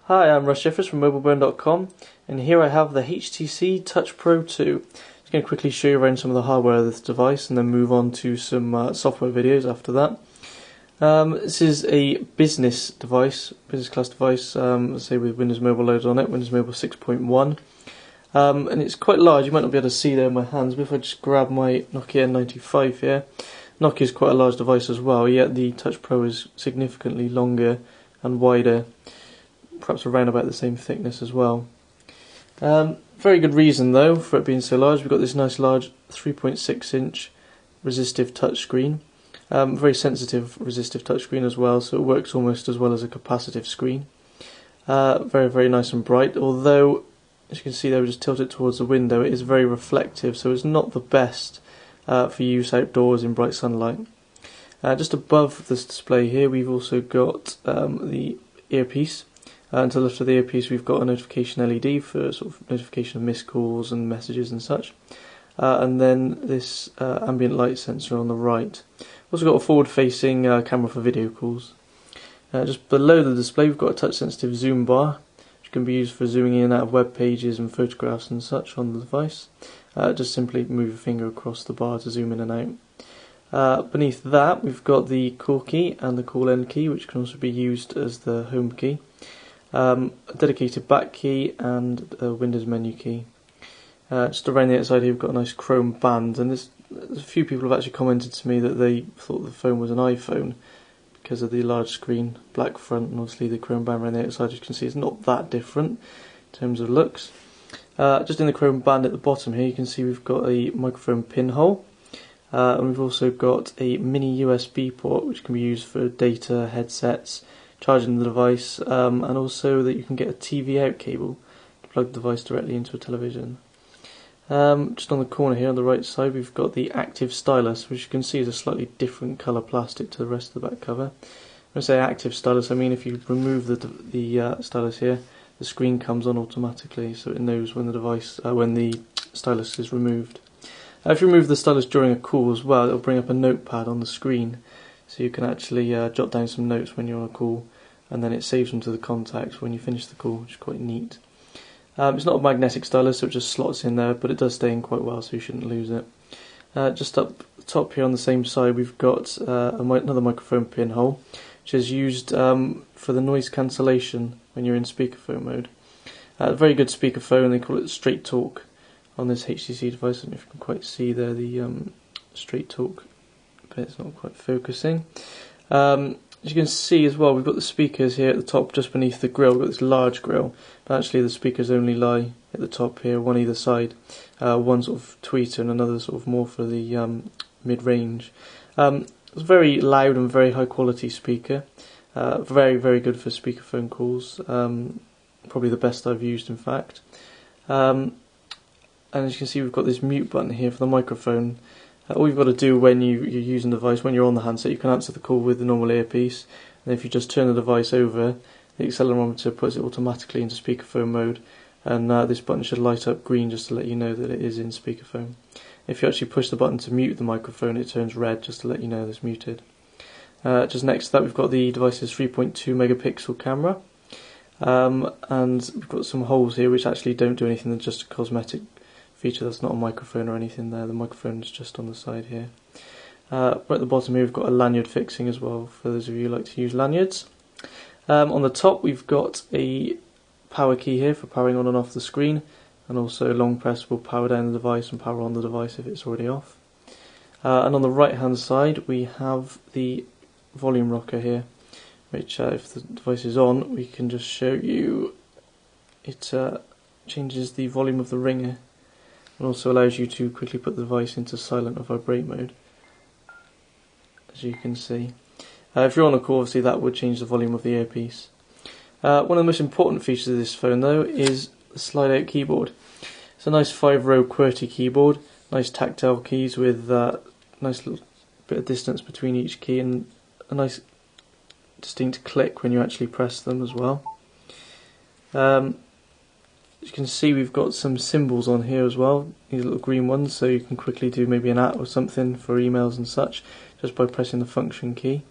Hi, I'm Russ Jeffers from mobileburn.com, and here I have the HTC Touch Pro2. I'm just going to quickly show you around some of the hardware of this device and then move on to some software videos after that. This is a business device, business class device, let's say with Windows Mobile loaded on it, Windows Mobile 6.1. And it's quite large. You might not be able to see there in my hands, but if I just grab my Nokia N95 here, Nokia is quite a large device as well, yet the Touch Pro is significantly longer and wider, perhaps around about the same thickness as well. Very good reason though for it being so large. We've got this nice large 3.6 inch resistive touchscreen, very sensitive resistive touchscreen as well, so it works almost as well as a capacitive screen. Very nice and bright, although as you can see there, we just tilt it towards the window, it is very reflective, so it's not the best for use outdoors in bright sunlight. Just above this display here we've also got the earpiece. And to the left of the earpiece we've got a notification LED for sort of notification of missed calls and messages and such. And then this ambient light sensor on the right. Also got a forward-facing camera for video calls. Just below the display we've got a touch-sensitive zoom bar, which can be used for zooming in and out of web pages and photographs and such on the device. Just simply move your finger across the bar to zoom in and out. Beneath that we've got the call key and the call end key, which can also be used as the home key. A dedicated back key and a Windows menu key. Just around the outside here we've got a nice chrome band, and there's a few people have actually commented to me that they thought the phone was an iPhone because of the large screen, black front, and obviously the chrome band around the outside. As you can see, it's not that different in terms of looks. Just in the chrome band at the bottom here you can see we've got a microphone pinhole, and we've also got a mini USB port which can be used for data, headsets, charging the device, and also that you can get a TV out cable to plug the device directly into a television. Just on the corner here on the right side we've got the active stylus, which you can see is a slightly different colour plastic to the rest of the back cover. When I say active stylus, I mean if you remove the stylus here, the screen comes on automatically, so it knows when the device, when the stylus is removed. If you remove the stylus during a call as well, it'll bring up a notepad on the screen, so you can actually jot down some notes when you're on a call, and then it saves them to the contacts when you finish the call, which is quite neat. It's not a magnetic stylus, so it just slots in there, but it does stay in quite well, so you shouldn't lose it. Just up the top here on the same side we've got another microphone pinhole, which is used for the noise cancellation when you're in speakerphone mode. Very good speakerphone, they call it Straight Talk on this HTC device. I don't know if you can quite see there the Straight Talk, but it's not quite focusing. As you can see as well, we've got the speakers here at the top just beneath the grille. We've got this large grille, but actually the speakers only lie at the top here, one either side. One sort of tweeter and another sort of more for the mid-range. It's a very loud and very high quality speaker. Very good for speakerphone calls. Probably the best I've used, in fact. And as you can see, we've got this mute button here for the microphone. All you've got to do when you're using the device, when you're on the handset, you can answer the call with the normal earpiece, and if you just turn the device over, the accelerometer puts it automatically into speakerphone mode, and this button should light up green just to let you know that it is in speakerphone. If you actually push the button to mute the microphone, it turns red just to let you know that it's muted. Just next to that we've got the device's 3.2 megapixel camera, and we've got some holes here which actually don't do anything, they're just a cosmetic feature. That's not a microphone or anything there, the microphone is just on the side here. Right at the bottom here we've got a lanyard fixing as well, for those of you who like to use lanyards. On the top we've got a power key here for powering on and off the screen, and also long press will power down the device and power on the device if it's already off. And on the right hand side we have the volume rocker here, which if the device is on we can just show you. It changes the volume of the ringer, and also allows you to quickly put the device into silent or vibrate mode, as you can see. If you're on a call, obviously that would change the volume of the earpiece. One of the most important features of this phone though is the slide out keyboard. It's a nice 5-row QWERTY keyboard, nice tactile keys with nice little bit of distance between each key, and a nice distinct click when you actually press them as well. As you can see we've got some symbols on here as well, these little green ones, so you can quickly do maybe an @ or something for emails and such just by pressing the function key.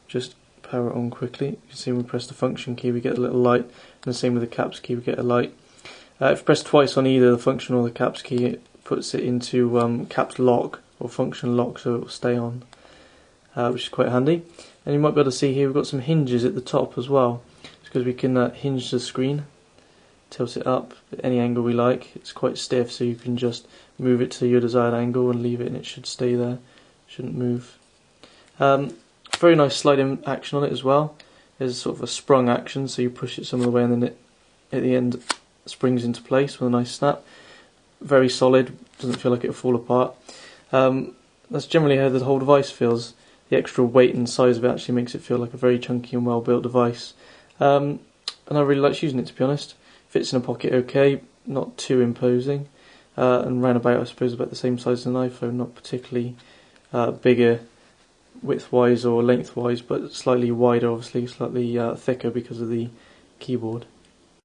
Just power it on quickly. You can see when we press the function key we get a little light, and the same with the caps key, we get a light. If you press twice on either the function or the caps key, it puts it into caps lock or function lock, so it will stay on, which is quite handy. And you might be able to see here we've got some hinges at the top as well, because we can hinge the screen, tilt it up at any angle we like. It's quite stiff, so you can just move it to your desired angle and leave it, and it should stay there, shouldn't move. Very nice sliding action on it as well. There's sort of a sprung action, so you push it some of the way and then it at the end springs into place with a nice snap. Very solid, doesn't feel like it'll fall apart. That's generally how the whole device feels. The extra weight and size of it actually makes it feel like a very chunky and well built device. And I really like using it, to be honest. Fits in a pocket okay, not too imposing, and round about I suppose about the same size as an iPhone, not particularly bigger width-wise or length-wise, but slightly wider, obviously, slightly thicker because of the keyboard.